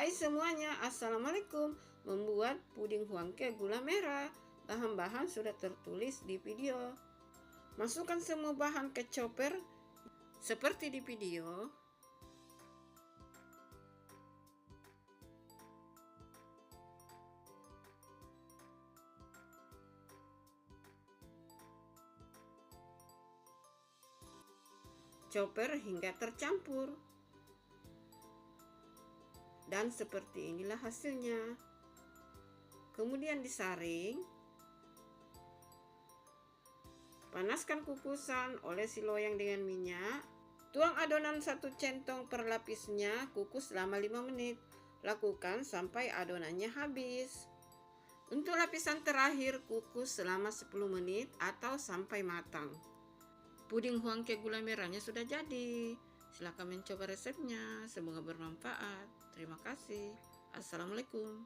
Hai semuanya, Assalamualaikum. Membuat puding huangke gula merah. Bahan-bahan sudah tertulis di video. Masukkan semua bahan ke chopper seperti di video. Chopper hingga tercampur. Dan seperti inilah hasilnya. Kemudian disaring. Panaskan kukusan, olesi loyang dengan minyak. Tuang adonan 1 centong per lapisnya, kukus selama 5 menit. Lakukan sampai adonannya habis. Untuk lapisan terakhir, kukus selama 10 menit atau sampai matang. Puding huangke gula merahnya sudah jadi. Silakan mencoba resepnya, semoga bermanfaat. Terima kasih. Assalamualaikum.